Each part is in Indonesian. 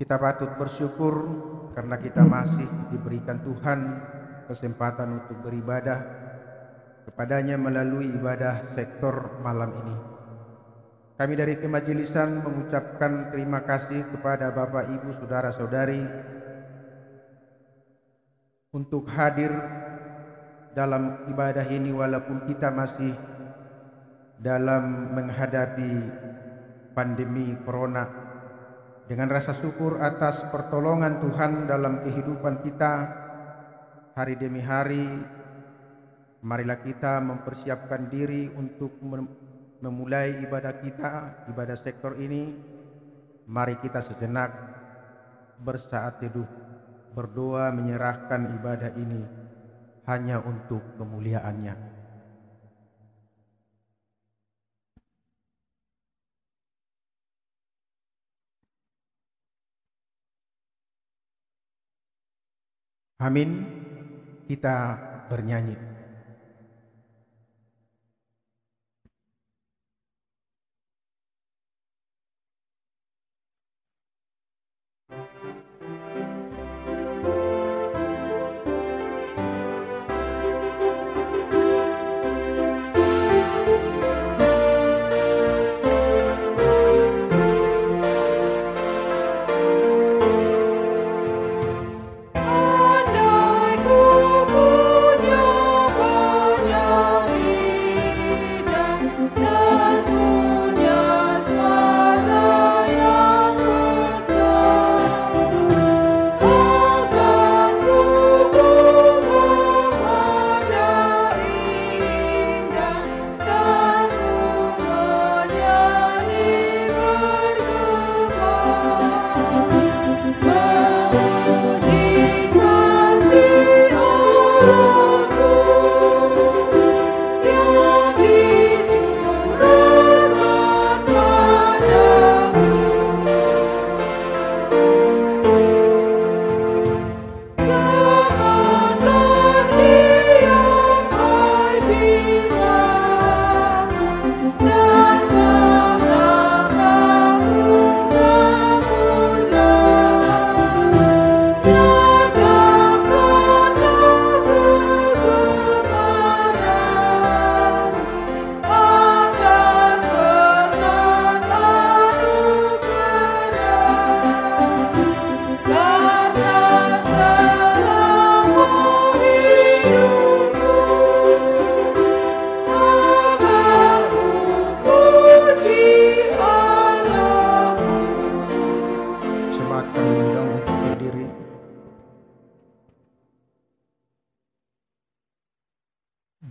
Kita patut bersyukur karena kita masih diberikan Tuhan kesempatan untuk beribadah kepadanya melalui ibadah sektor malam ini. Kami dari kemajelisan mengucapkan terima kasih kepada Bapak, Ibu, Saudara-saudari untuk hadir dalam ibadah ini walaupun kita masih dalam menghadapi pandemi Corona. Dengan rasa syukur atas pertolongan Tuhan dalam kehidupan kita hari demi hari, marilah kita mempersiapkan diri untuk memulai ibadah kita, ibadah sektor ini. Mari kita sejenak bersaat teduh, berdoa menyerahkan ibadah ini hanya untuk kemuliaan-Nya. Amin. Kita bernyanyi.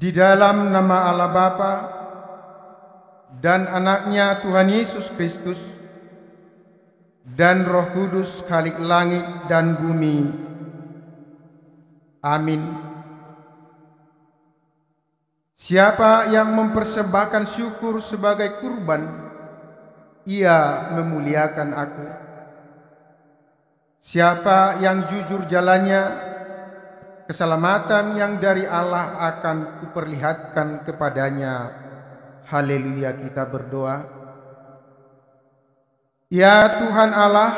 Di dalam nama Allah Bapa dan Anaknya Tuhan Yesus Kristus dan Roh Kudus Khalik langit dan bumi. Amin. Siapa yang mempersembahkan syukur sebagai kurban, ia memuliakan aku. Siapa yang jujur jalannya, keselamatan yang dari Allah akan kuperlihatkan kepadanya. Haleluya, kita berdoa. Ya Tuhan Allah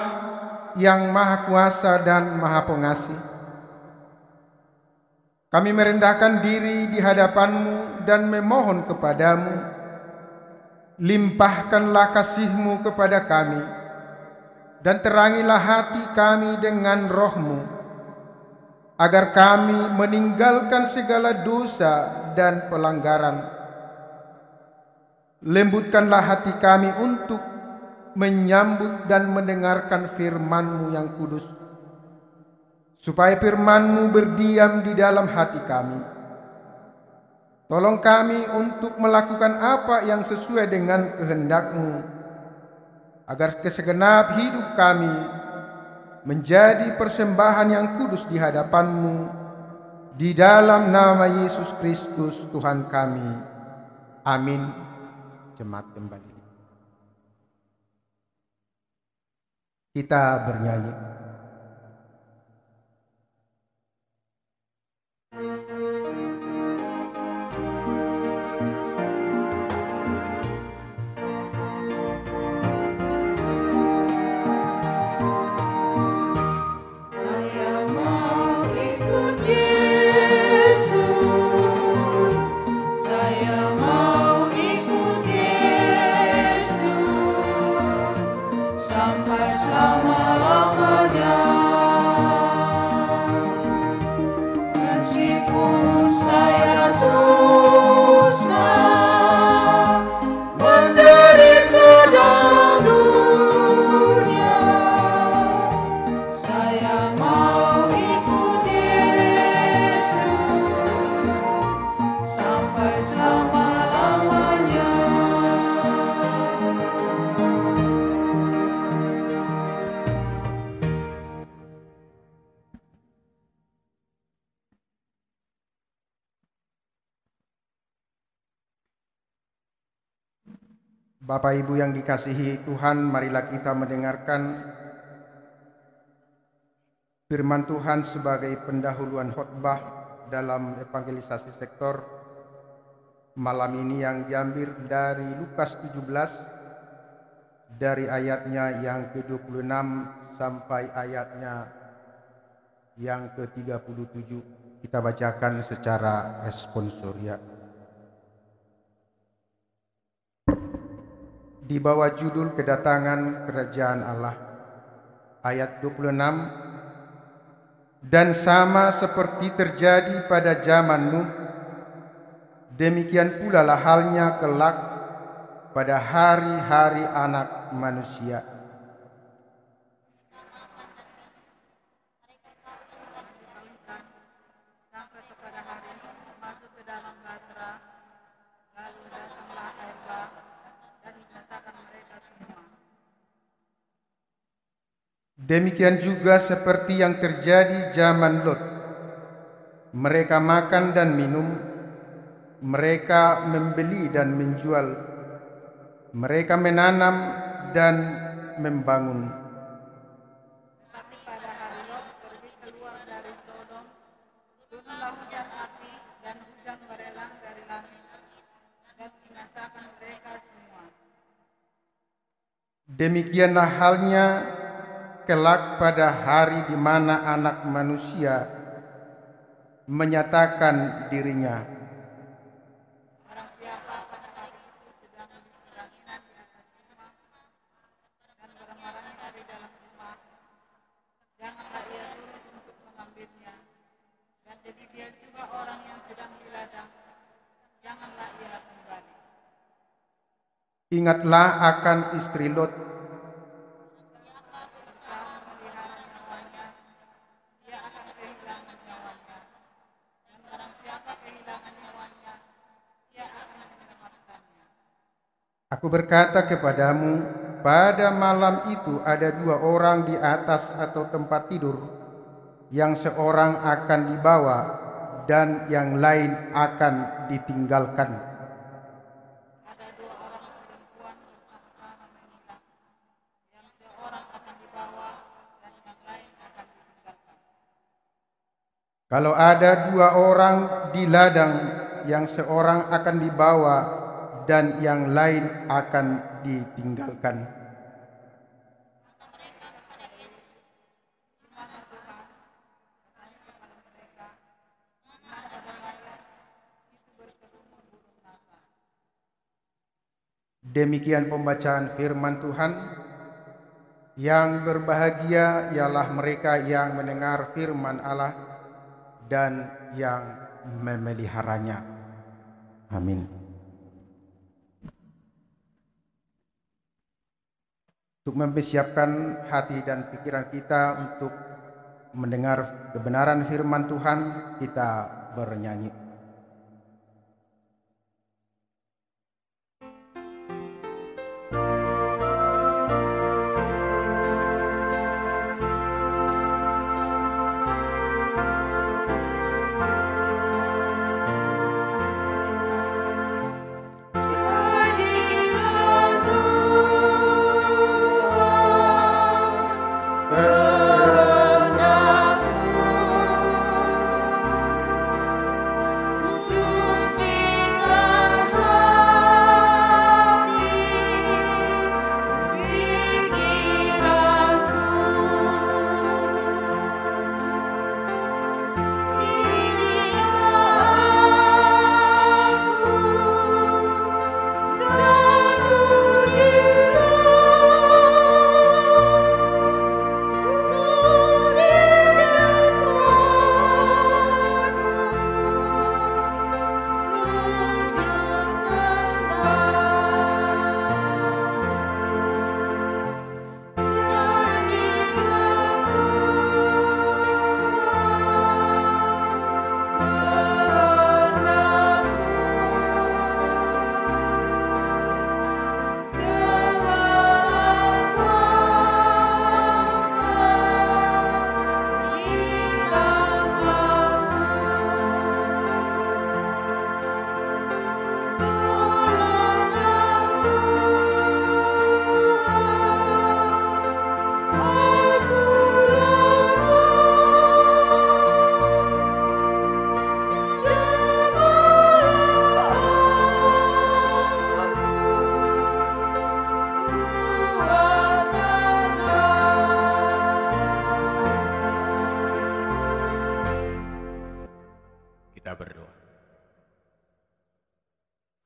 yang Maha Kuasa dan Maha Pengasih, kami merendahkan diri di hadapan-Mu dan memohon kepadamu, limpahkanlah kasih-Mu kepada kami, dan terangilah hati kami dengan Roh-Mu, agar kami meninggalkan segala dosa dan pelanggaran. Lembutkanlah hati kami untuk menyambut dan mendengarkan firman-Mu yang kudus, supaya firman-Mu berdiam di dalam hati kami. Tolong kami untuk melakukan apa yang sesuai dengan kehendak-Mu, agar segenap hidup kami menjadi persembahan yang kudus di hadapan-Mu, di dalam nama Yesus Kristus Tuhan kami. Amin. Jemaat kembali. Kita bernyanyi. selama-lamanya. Meskipun saya susah menderita dalam dunia, saya mau ikut Yesus sampai selama-lamanya. Bapak Ibu yang dikasihi Tuhan, marilah kita mendengarkan firman Tuhan sebagai pendahuluan khotbah dalam evangelisasi sektor malam ini yang diambil dari Lukas 17 dari ayatnya yang ke-26 sampai ayatnya yang ke-37. Kita bacakan secara responsorial. Di bawah judul Kedatangan Kerajaan Allah, ayat 26, dan sama seperti terjadi pada zaman Nuh, demikian pula lah halnya kelak pada hari-hari Anak Manusia. Sampai kepada hari masuk ke dalam batra, lalu datanglah air bah dan membinasakan mereka semua. Demikian juga seperti yang terjadi zaman Lot. Mereka makan dan minum, mereka membeli dan menjual, mereka menanam dan membangun. Tetapi pada hari Lot pergi keluar dari Sodom, turunlah hujan api dan hujan berelang dari langit dan membinasakan mereka semua. Demikianlah halnya kelak pada hari di mana Anak Manusia menyatakan dirinya. Barang siapa pada hari itu sedang beranginan di atas rumah dan barang-barangnya ada di dalam rumah, janganlah ia turun untuk mengambilnya. Dan demikian juga orang yang sedang di ladang, janganlah ia kembali. Ingatlah akan istri Lot, Berusaha memelihara nyawanya, dia akan kehilangan nyawanya. Dan barang siapa kehilangan nyawanya, dia akan menyelamatkannya. aku berkata kepadamu, pada malam itu ada dua orang di atas atau tempat tidur, yang seorang akan dibawa dan yang lain akan ditinggalkan. Ada dua orang perempuan bersama-sama menginap, yang seorang akan dibawa dan yang lain akan ditinggalkan. Kalau ada dua orang di ladang, yang seorang akan dibawa dan yang lain akan ditinggalkan. Mana Tuhan? Katanya kepada mereka, di mana ada layar, itu berkerumun burung nasa. Demikian pembacaan firman Tuhan. Yang berbahagia ialah mereka yang mendengar firman Allah dan yang memeliharanya. Amin. Untuk mempersiapkan hati dan pikiran kita untuk mendengar kebenaran firman Tuhan, kita bernyanyi.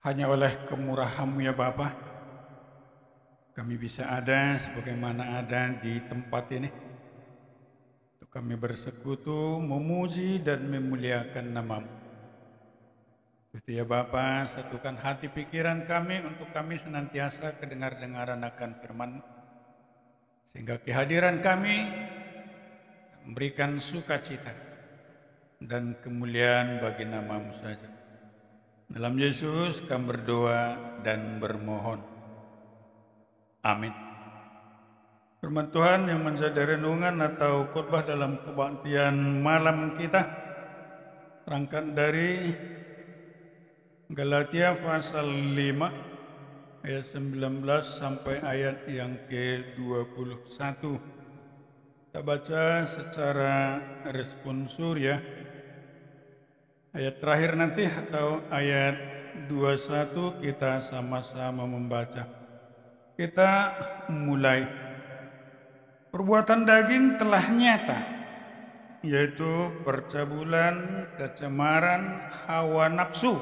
Hanya oleh kemurahan-Mu ya Bapa, kami bisa ada sebagaimana ada di tempat ini. Untuk kami bersekutu, memuji dan memuliakan nama-Mu. Itu ya Bapa, satukan hati pikiran kami untuk kami senantiasa kedengar-dengaran akan firman, sehingga kehadiran kami memberikan sukacita dan kemuliaan bagi nama-Mu saja. Dalam Yesus kami berdoa dan bermohon. Amin. Firman Tuhan yang menjadi renungan atau khotbah dalam kebaktian malam kita terangkan dari Galatia pasal 5 ayat 19 sampai ayat yang ke-21. Kita baca secara responsur ya. Ayat terakhir nanti atau ayat 21 kita sama-sama membaca. Kita mulai. Perbuatan daging telah nyata, yaitu percabulan, kecemaran, hawa nafsu.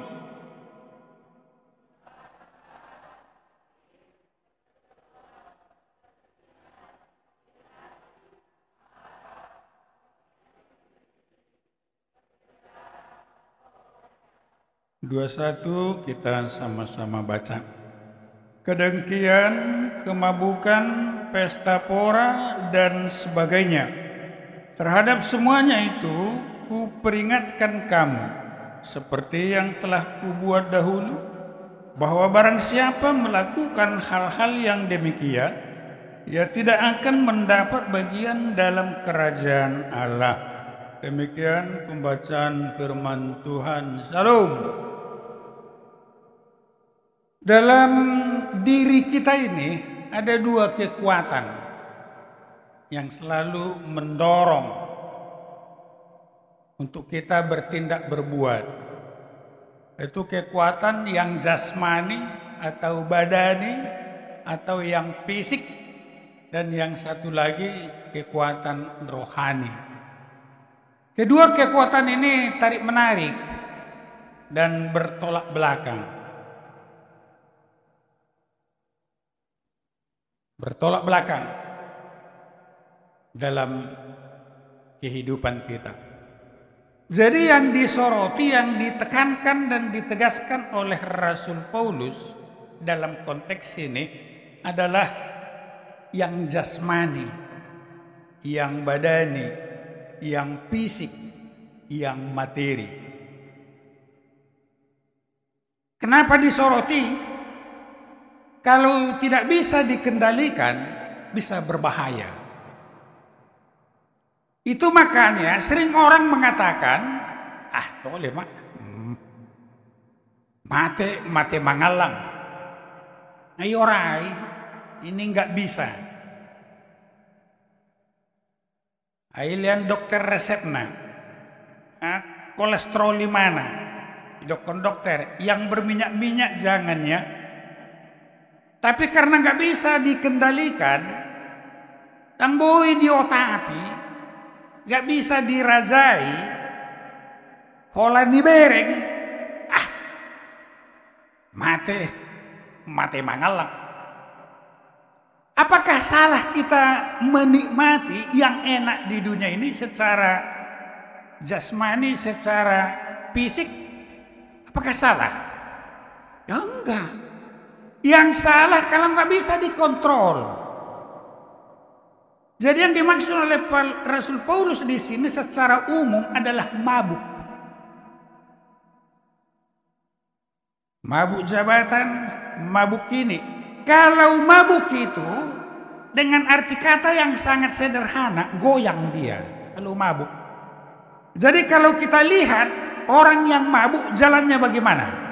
Dua satu kita sama-sama baca. Kedengkian, kemabukan, pesta pora, dan sebagainya. Terhadap semuanya itu, kuperingatkan kamu, seperti yang telah kubuat dahulu, bahwa barang siapa melakukan hal-hal yang demikian, ia tidak akan mendapat bagian dalam kerajaan Allah. Demikian pembacaan firman Tuhan. Salam. Dalam diri kita ini ada dua kekuatan yang selalu mendorong untuk kita bertindak berbuat. Itu kekuatan yang jasmani atau badani atau yang fisik, dan yang satu lagi kekuatan rohani. Kedua kekuatan ini tarik menarik dan bertolak belakang. Bertolak belakang dalam kehidupan kita. Jadi yang disoroti, yang ditekankan dan ditegaskan oleh Rasul Paulus dalam konteks ini adalah yang jasmani, yang badani, yang fisik, yang materi. Kenapa disoroti? Kalau tidak bisa dikendalikan, bisa berbahaya. Itu makanya sering orang mengatakan, toleh mak, mate mangalang. Ayo rai, ini nggak bisa. Ayo lihat dokter resepnya, kolesterol di mana? Dokter, yang berminyak-minyak jangan ya. Tapi karena nggak bisa dikendalikan, tamboi diotapi, nggak bisa dirajai, hola dibereng, mate mangalak. Apakah salah kita menikmati yang enak di dunia ini secara jasmani, secara fisik? Apakah salah? Ya enggak. Yang salah kalau nggak bisa dikontrol. Jadi yang dimaksud oleh Rasul Paulus di sini secara umum adalah mabuk. Mabuk jabatan, mabuk ini. Kalau mabuk itu dengan arti kata yang sangat sederhana, goyang dia kalau mabuk. Jadi kalau kita lihat orang yang mabuk jalannya bagaimana?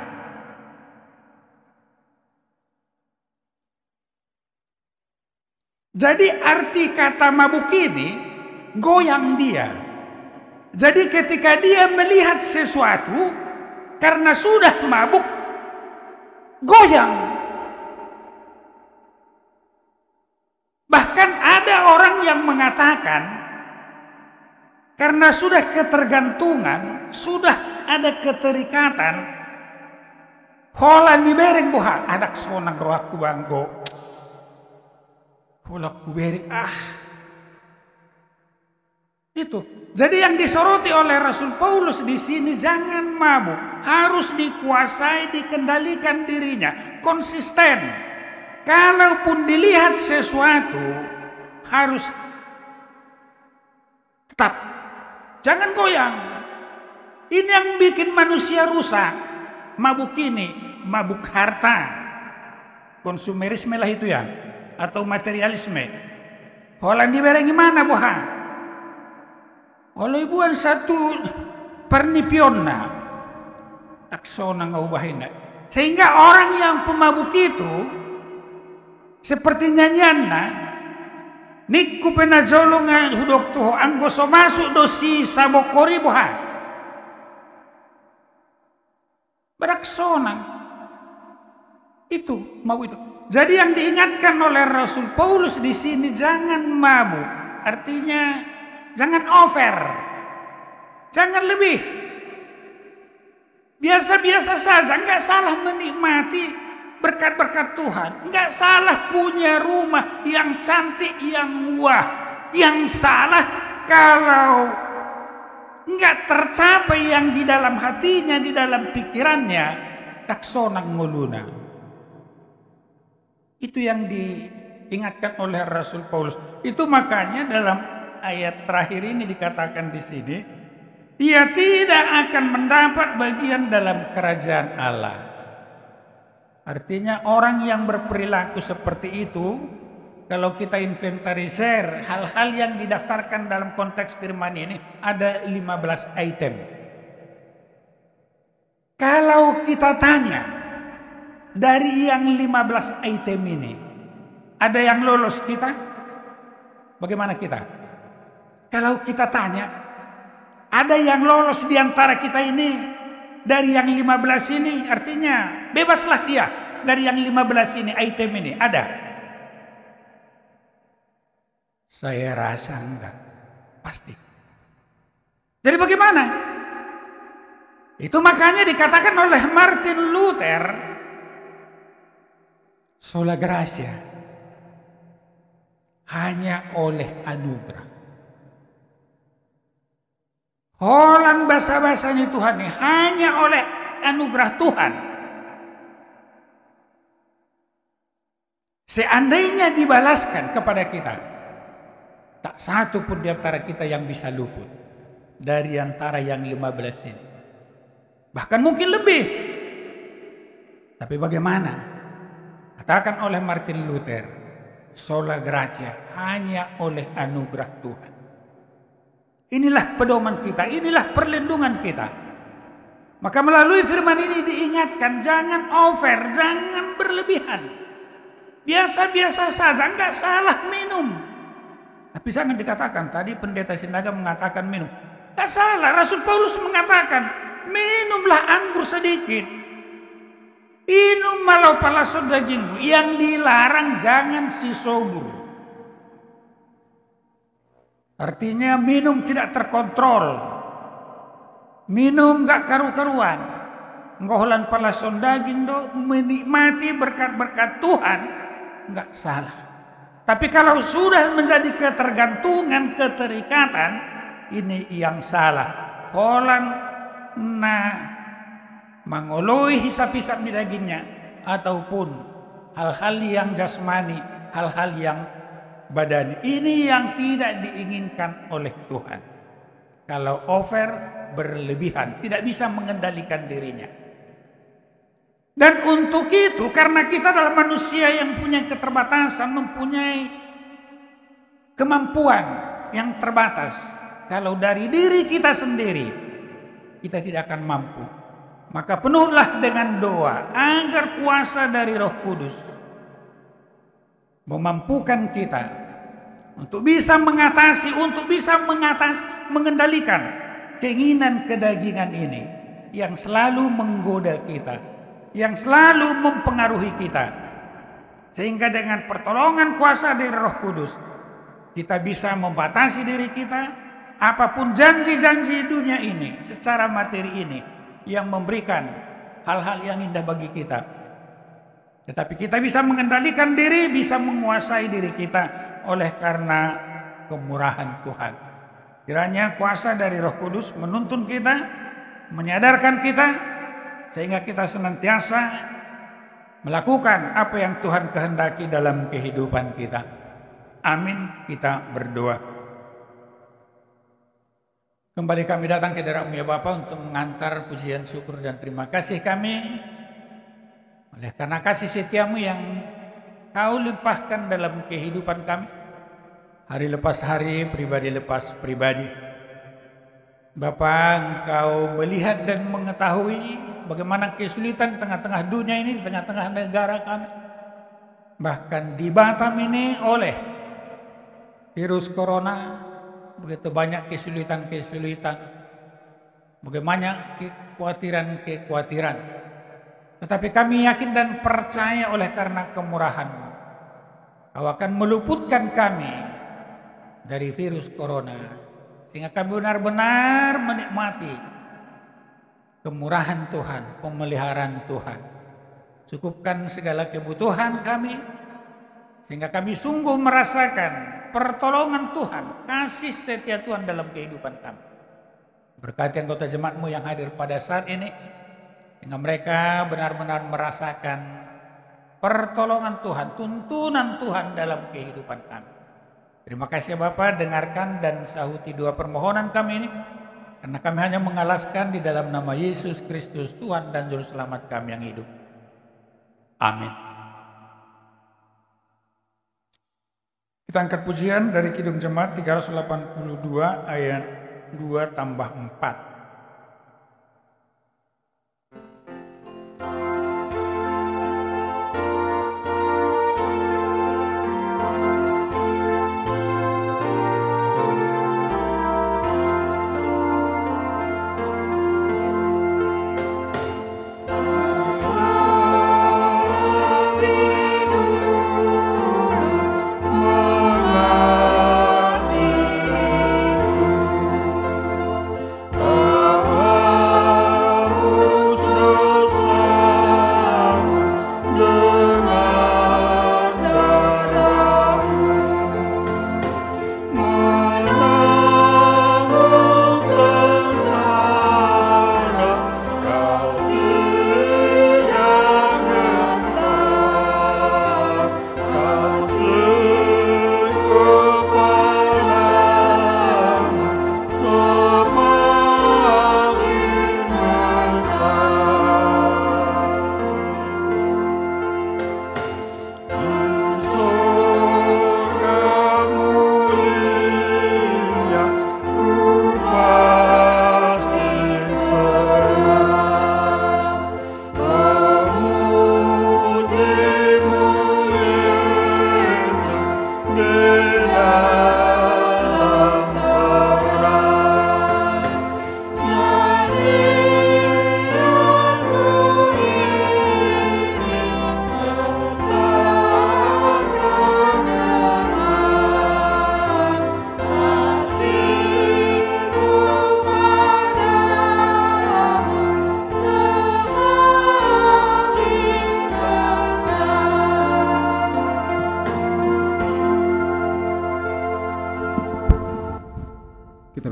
Jadi arti kata mabuk ini goyang dia. Jadi ketika dia melihat sesuatu karena sudah mabuk, goyang. Bahkan ada orang yang mengatakan karena sudah ketergantungan, sudah ada keterikatan, Hola ni bereng buha adak sonang roaku banggo. Hola ku bereng Itu. Jadi yang disoroti oleh Rasul Paulus di sini jangan mabuk, harus dikuasai, dikendalikan dirinya, konsisten. Kalaupun dilihat sesuatu harus tetap, jangan goyang. Ini yang bikin manusia rusak. Mabuk ini, mabuk harta, konsumerisme lah itu ya, atau materialisme. Holan diberengi mana boha? Oleh ibuan satu pernipionna, taksona ngaubahinda. Sehingga orang yang pemabuk itu, seperti nyanyianna, nikku penajolongan hudok tuh anggoso masuk dosi sabokori boha. Beraksonang itu mau itu. Jadi yang diingatkan oleh Rasul Paulus di sini jangan mabuk, artinya jangan over, jangan lebih. Biasa-biasa saja, nggak salah menikmati berkat-berkat Tuhan, nggak salah punya rumah yang cantik, yang wah. Yang salah kalau nggak tercapai yang di dalam hatinya, di dalam pikirannya, taksonang nguluna. Itu yang diingatkan oleh Rasul Paulus. Itu makanya dalam ayat terakhir ini dikatakan di sini, dia tidak akan mendapat bagian dalam kerajaan Allah. Artinya orang yang berperilaku seperti itu, kalau kita inventarisir hal-hal yang didaftarkan dalam konteks firman ini ada 15 item. Kalau kita tanya dari yang 15 item ini, ada yang lolos kita? Bagaimana kita? Kalau kita tanya, ada yang lolos di antara kita ini dari yang 15 ini, artinya bebaslah dia dari yang 15 ini, item ini, ada? Saya rasa enggak, pasti. Jadi bagaimana? Itu makanya dikatakan oleh Martin Luther, sola gratia, hanya oleh anugerah. Holan bahasa-bahasanya Tuhan ini hanya oleh anugerah Tuhan. Seandainya dibalaskan kepada kita, tak satu pun di antara kita yang bisa luput dari antara yang 15 ini. Bahkan mungkin lebih. Tapi bagaimana? Katakan oleh Martin Luther, sola gratia, hanya oleh anugerah Tuhan. Inilah pedoman kita, inilah perlindungan kita. Maka melalui firman ini diingatkan, jangan over, jangan berlebihan. Biasa-biasa saja, enggak salah minum. Tapi jangan dikatakan, tadi pendeta Sinaga mengatakan minum. Tak salah, Rasul Paulus mengatakan, minumlah anggur sedikit. Inum malau palaso dagingmu. Yang dilarang jangan si sobur. Artinya minum tidak terkontrol. Minum gak karu-karuan. Ngoholan palason daging do, menikmati berkat-berkat Tuhan, gak salah. Tapi kalau sudah menjadi ketergantungan, keterikatan, ini yang salah. Holan na mengoloi hisap-hisap di dagingnya, ataupun hal-hal yang jasmani, hal-hal yang badani. Ini yang tidak diinginkan oleh Tuhan. Kalau over, berlebihan, tidak bisa mengendalikan dirinya. Dan untuk itu, karena kita adalah manusia yang punya keterbatasan, mempunyai kemampuan yang terbatas. Kalau dari diri kita sendiri, kita tidak akan mampu. Maka penuhlah dengan doa agar kuasa dari Roh Kudus memampukan kita untuk bisa mengatasi, mengendalikan keinginan kedagingan ini yang selalu menggoda kita, yang selalu mempengaruhi kita. Sehingga dengan pertolongan kuasa dari Roh Kudus, kita bisa membatasi diri kita. Apapun janji-janji dunia ini secara materi ini yang memberikan hal-hal yang indah bagi kita. Tetapi kita bisa mengendalikan diri, bisa menguasai diri kita oleh karena kemurahan Tuhan. Kiranya kuasa dari Roh Kudus menuntun kita, menyadarkan kita, sehingga kita senantiasa melakukan apa yang Tuhan kehendaki dalam kehidupan kita. Amin, kita berdoa. Kembali kami datang ke hadirat-Mu ya Bapa untuk mengantar pujian syukur dan terima kasih kami oleh karena kasih setia-Mu yang Kau limpahkan dalam kehidupan kami, hari lepas hari, pribadi lepas pribadi. Bapa, Engkau melihat dan mengetahui bagaimana kesulitan di tengah-tengah dunia ini, di tengah-tengah negara kami. Bahkan di Batam ini oleh virus corona, begitu banyak kesulitan-kesulitan, bagaimana kekhawatiran-kekhawatiran. Tetapi kami yakin dan percaya oleh karena kemurahan-Mu, Kau akan meluputkan kami dari virus corona, sehingga kami benar-benar menikmati kemurahan Tuhan, pemeliharaan Tuhan. Cukupkan segala kebutuhan kami, sehingga kami sungguh merasakan pertolongan Tuhan, kasih setia Tuhan dalam kehidupan kami. Berkati anggota jemaat-Mu yang hadir pada saat ini, sehingga mereka benar-benar merasakan pertolongan Tuhan, tuntunan Tuhan dalam kehidupan kami. Terima kasih Bapa, dengarkan dan sahuti dua permohonan kami ini, karena kami hanya mengalaskan di dalam nama Yesus Kristus, Tuhan dan Juru Selamat kami yang hidup. Amin. Kita angkat pujian dari Kidung Jemaat 382 ayat 2 tambah 4.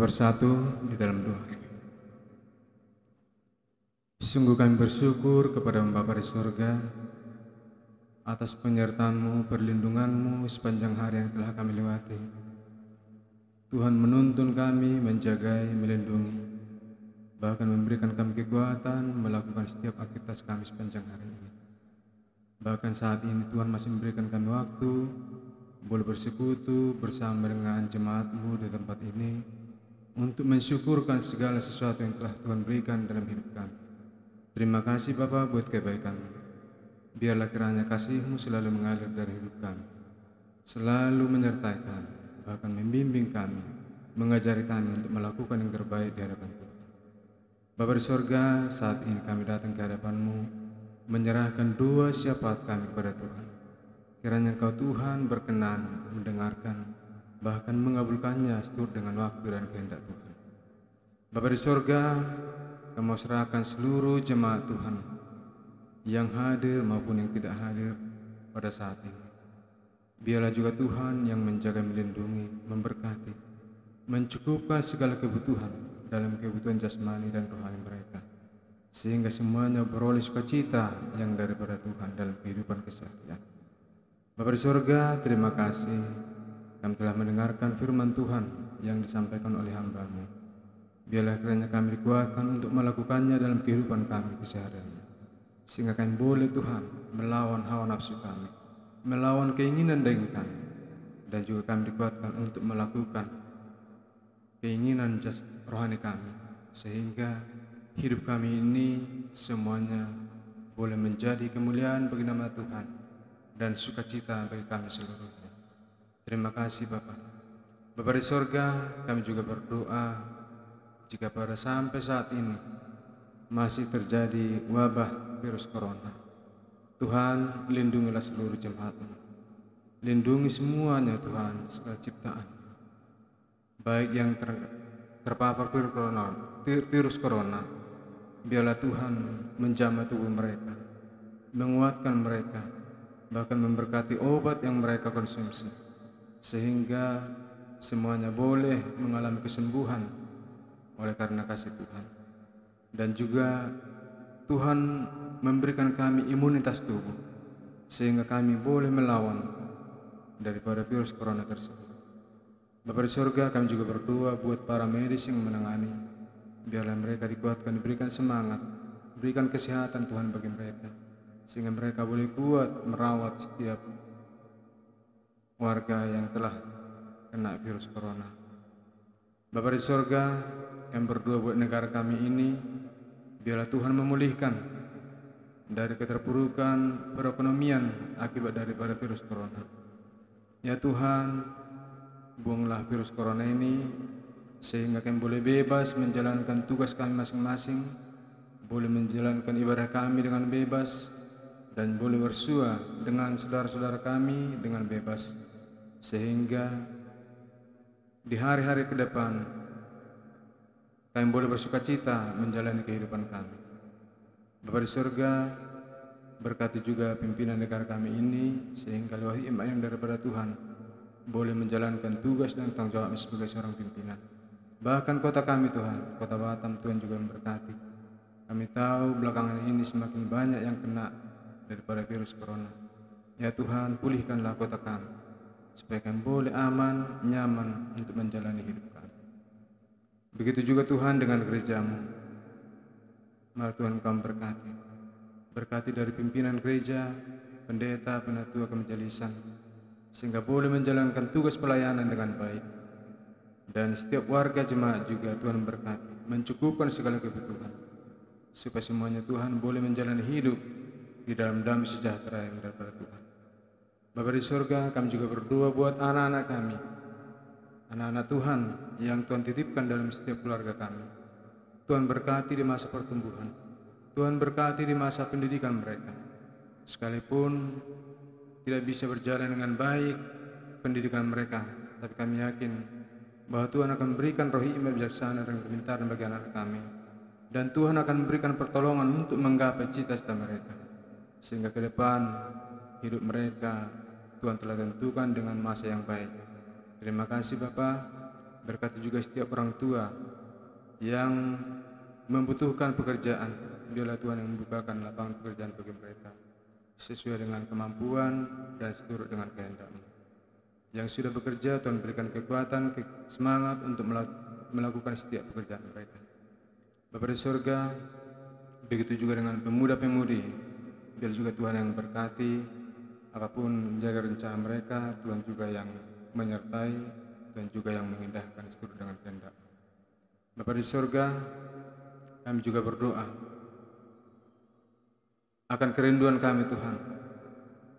Bersatu di dalam doa. Sungguh kami bersyukur kepada Bapa di surga atas penyertaan-Mu, perlindungan-Mu sepanjang hari yang telah kami lewati. Tuhan menuntun kami, menjagai, melindungi, bahkan memberikan kami kekuatan melakukan setiap aktivitas kami sepanjang hari ini. Bahkan saat ini Tuhan masih memberikan kami waktu boleh bersekutu bersama dengan jemaat-Mu di tempat ini, untuk mensyukurkan segala sesuatu yang telah Tuhan berikan dalam hidup kami. Terima kasih Bapa buat kebaikan-Mu. Biarlah kiranya kasih-Mu selalu mengalir dari hidup kami, selalu menyertai kami, bahkan membimbing kami, mengajari kami untuk melakukan yang terbaik di hadapan Tuhan. Bapa di sorga, saat ini kami datang ke hadapan-Mu, menyerahkan doa syafaat kami kepada Tuhan. Kiranya Engkau Tuhan berkenan mendengarkan, bahkan mengabulkannya seturut dengan waktu dan kehendak Tuhan. Bapa di sorga, Kami serahkan seluruh jemaat Tuhan yang hadir maupun yang tidak hadir pada saat ini. Biarlah juga Tuhan yang menjaga, melindungi, memberkati, mencukupkan segala kebutuhan dalam kebutuhan jasmani dan rohani mereka, sehingga semuanya beroleh sukacita yang daripada Tuhan dalam kehidupan keseharian. Bapa di surga, terima kasih kami telah mendengarkan firman Tuhan yang disampaikan oleh hamba-Mu. Biarlah kiranya kami dikuatkan untuk melakukannya dalam kehidupan kami keseharian, sehingga kami boleh Tuhan melawan hawa nafsu kami, melawan keinginan daging kami, dan juga kami dikuatkan untuk melakukan keinginan rohani kami, sehingga hidup kami ini semuanya boleh menjadi kemuliaan bagi nama Tuhan dan sukacita bagi kami seluruhnya. Terima kasih Bapa. Bapa di sorga, kami juga berdoa jika pada sampai saat ini masih terjadi wabah virus corona, Tuhan lindungilah seluruh jemaat-Mu. Lindungi semuanya Tuhan, segala ciptaan, baik yang terpapar virus corona, biarlah Tuhan menjamah tubuh mereka, menguatkan mereka, bahkan memberkati obat yang mereka konsumsi, sehingga semuanya boleh mengalami kesembuhan oleh karena kasih Tuhan. Dan juga Tuhan memberikan kami imunitas tubuh, sehingga kami boleh melawan daripada virus corona tersebut. Bapa di surga, kami juga berdoa buat para medis yang menangani. Biarlah mereka dikuatkan, diberikan semangat, berikan kesehatan Tuhan bagi mereka, sehingga mereka boleh kuat merawat setiap warga yang telah kena virus corona. Bapa di surga, kami berdoa buat negara kami ini. Biarlah Tuhan memulihkan dari keterpurukan perekonomian akibat daripada virus corona. Ya Tuhan, buanglah virus corona ini, sehingga kami boleh bebas menjalankan tugas kami masing-masing, boleh menjalankan ibadah kami dengan bebas, dan boleh bersua dengan saudara-saudara kami dengan bebas, sehingga di hari-hari ke depan kami boleh bersukacita menjalani kehidupan kami. Bapa di surga, berkati juga pimpinan negara kami ini, sehingga lewat hikmat yang daripada Tuhan boleh menjalankan tugas dan tanggung jawab sebagai seorang pimpinan. Bahkan kota kami Tuhan, kota Batam, Tuhan juga memberkati. Kami tahu belakangan ini semakin banyak yang kena daripada virus corona. Ya Tuhan, pulihkanlah kota kami, supaya kami boleh aman, nyaman untuk menjalani hidup kami. Begitu juga Tuhan dengan gereja-Mu. Mari Tuhan kami berkati. Berkati dari pimpinan gereja, pendeta, penatua kemajelisan, sehingga boleh menjalankan tugas pelayanan dengan baik. Dan setiap warga jemaat juga Tuhan berkati, mencukupkan segala kebutuhan, supaya semuanya Tuhan boleh menjalani hidup di dalam damai sejahtera yang daripada Tuhan. Bapa di surga, kami juga berdoa buat anak-anak kami, anak-anak Tuhan yang Tuhan titipkan dalam setiap keluarga kami. Tuhan berkati di masa pertumbuhan, Tuhan berkati di masa pendidikan mereka. Sekalipun tidak bisa berjalan dengan baik pendidikan mereka, tapi kami yakin bahwa Tuhan akan memberikan roh hikmat, bijaksana dan kepintaran bagi anak kami, dan Tuhan akan memberikan pertolongan untuk menggapai cita-cita mereka, sehingga ke depan hidup mereka Tuhan telah tentukan dengan masa yang baik. Terima kasih Bapa. Berkati juga setiap orang tua yang membutuhkan pekerjaan. Biarlah Tuhan yang membukakan lapangan pekerjaan bagi mereka sesuai dengan kemampuan dan seturut dengan kehendak-Mu. Yang sudah bekerja, Tuhan berikan kekuatan, semangat untuk melakukan setiap pekerjaan mereka. Bapa di surga, begitu juga dengan pemuda-pemudi. Biar juga Tuhan yang berkati, apapun menjaga rencana mereka, Tuhan juga yang menyertai dan juga yang mengindahkan seturut dengan kehendak. Bapa di surga, kami juga berdoa akan kerinduan kami Tuhan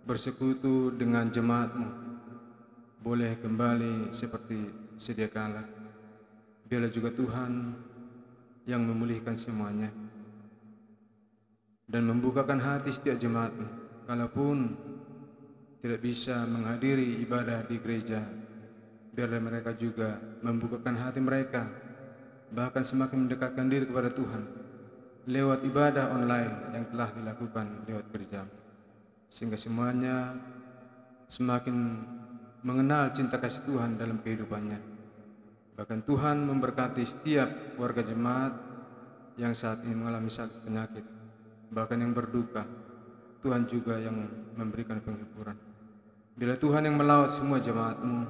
bersekutu dengan jemaat-Mu boleh kembali seperti sedia kala. Biarlah juga Tuhan yang memulihkan semuanya dan membukakan hati setiap jemaat-Mu, kalaupun tidak bisa menghadiri ibadah di gereja. Biarlah mereka juga membukakan hati mereka, bahkan semakin mendekatkan diri kepada Tuhan, lewat ibadah online yang telah dilakukan lewat gereja, sehingga semuanya semakin mengenal cinta kasih Tuhan dalam kehidupannya. Bahkan Tuhan memberkati setiap warga jemaat yang saat ini mengalami sakit penyakit, bahkan yang berduka. Tuhan juga yang memberikan penghiburan. Bila Tuhan yang melawat semua jemaat-Mu,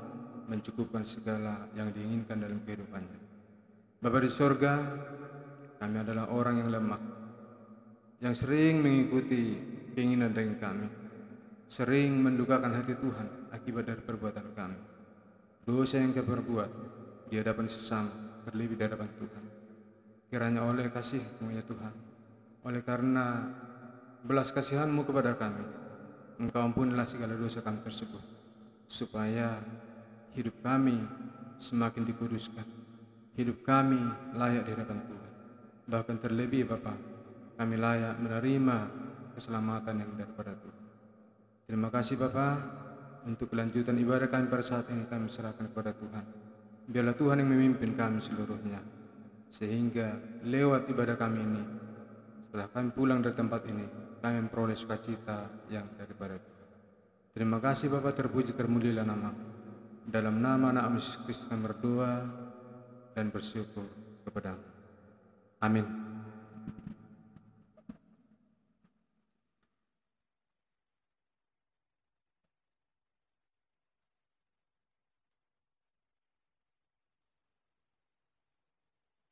mencukupkan segala yang diinginkan dalam kehidupannya. Bapa di sorga, kami adalah orang yang lemah, yang sering mengikuti keinginan daging kami, sering mendukakan hati Tuhan akibat dari perbuatan kami. Dosa yang kami perbuat di hadapan sesama berlebih di hadapan Tuhan. Kiranya oleh kasih-Mu ya Tuhan, oleh karena belas kasihan-Mu kepada kami, Engkau ampunilah segala dosa kami tersebut, supaya hidup kami semakin dikuduskan, hidup kami layak di hadapan Tuhan. Bahkan terlebih Bapa, kami layak menerima keselamatan yang daripada Tuhan. Terima kasih Bapa, untuk kelanjutan ibadah kami pada saat ini kami serahkan kepada Tuhan. Biarlah Tuhan yang memimpin kami seluruhnya, sehingga lewat ibadah kami ini, setelah kami pulang dari tempat ini, kami memperoleh sukacita yang daripada Tuhan. Terima kasih Bapa, terpuji termulialah nama-Mu. Dalam nama anak Yesus Kristus kami berdoa dan bersyukur kepada-Mu. Amin.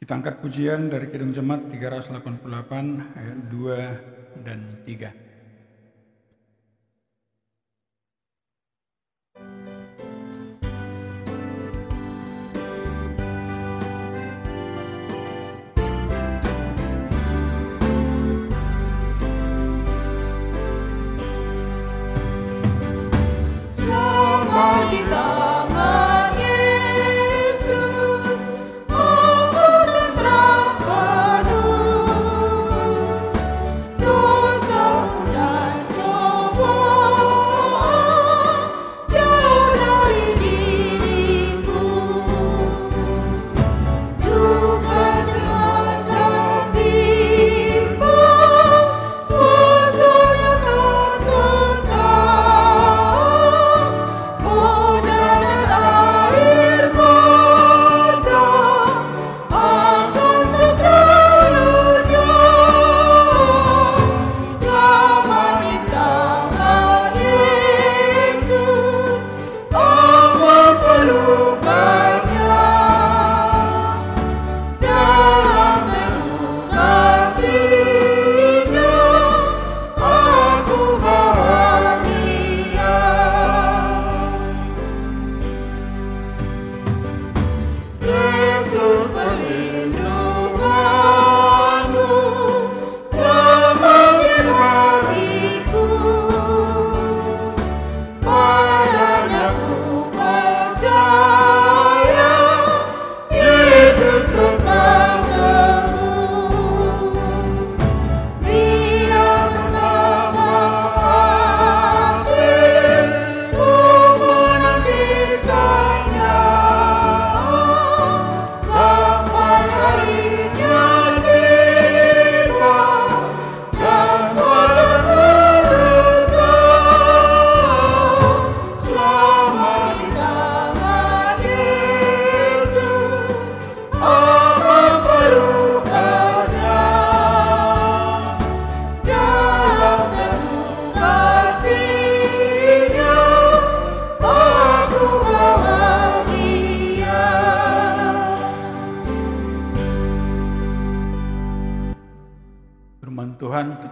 Kita angkat pujian dari Kidung Jemaat 388 ayat 2 dan 3.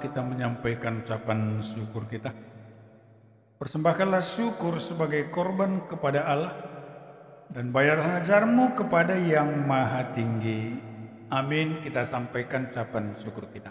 Kita menyampaikan ucapan syukur kita. Persembahkanlah syukur sebagai korban kepada Allah dan bayarlah ajar-Mu kepada Yang Maha Tinggi. Amin. Kita sampaikan ucapan syukur kita.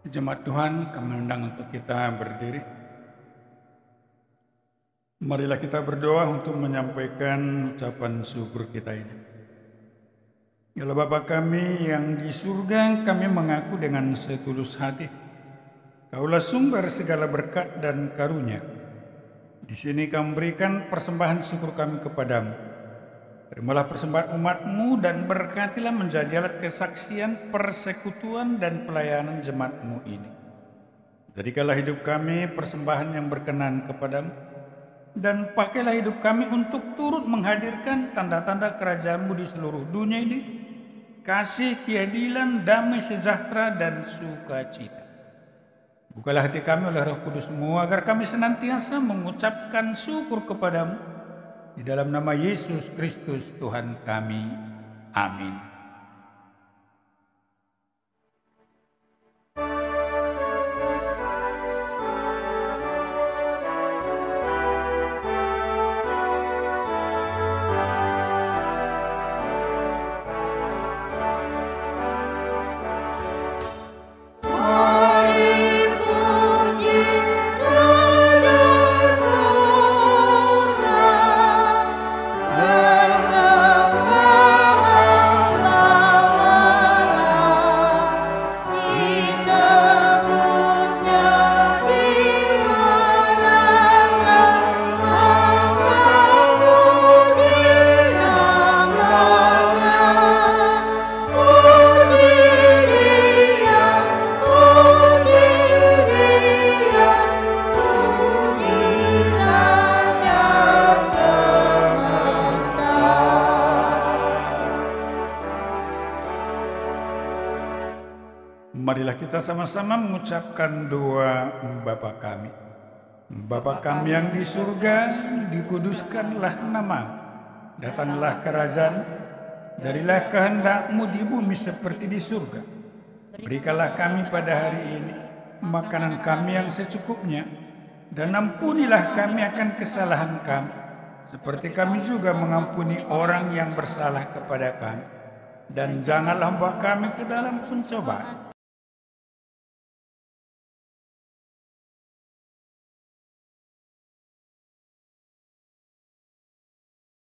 Jemaat Tuhan, kami undang untuk kita berdiri. Marilah kita berdoa untuk menyampaikan ucapan syukur kita ini. Ya Allah Bapa kami yang di surga, kami mengaku dengan setulus hati, Kaulah sumber segala berkat dan karunia. Di sini kami berikan persembahan syukur kami kepadamu. Terimalah persembahan umat-Mu dan berkatilah menjadi alat kesaksian, persekutuan dan pelayanan jemaat-Mu ini. Jadikanlah hidup kami persembahan yang berkenan kepadamu, dan pakailah hidup kami untuk turut menghadirkan tanda-tanda kerajaan-Mu di seluruh dunia ini, kasih, keadilan, damai sejahtera dan sukacita. Bukalah hati kami oleh Roh Kudus-Mu agar kami senantiasa mengucapkan syukur kepadamu. Di dalam nama Yesus Kristus Tuhan kami. Amin. Marilah kita sama-sama mengucapkan doa Bapa kami. Bapa kami yang di surga, dikuduskanlah nama-Mu. Datanglah kerajaan, jadilah kehendak-Mu di bumi seperti di surga. Berikanlah kami pada hari ini makanan kami yang secukupnya, dan ampunilah kami akan kesalahan kami, seperti kami juga mengampuni orang yang bersalah kepada kami. Dan janganlah bawa kami ke dalam pencobaan,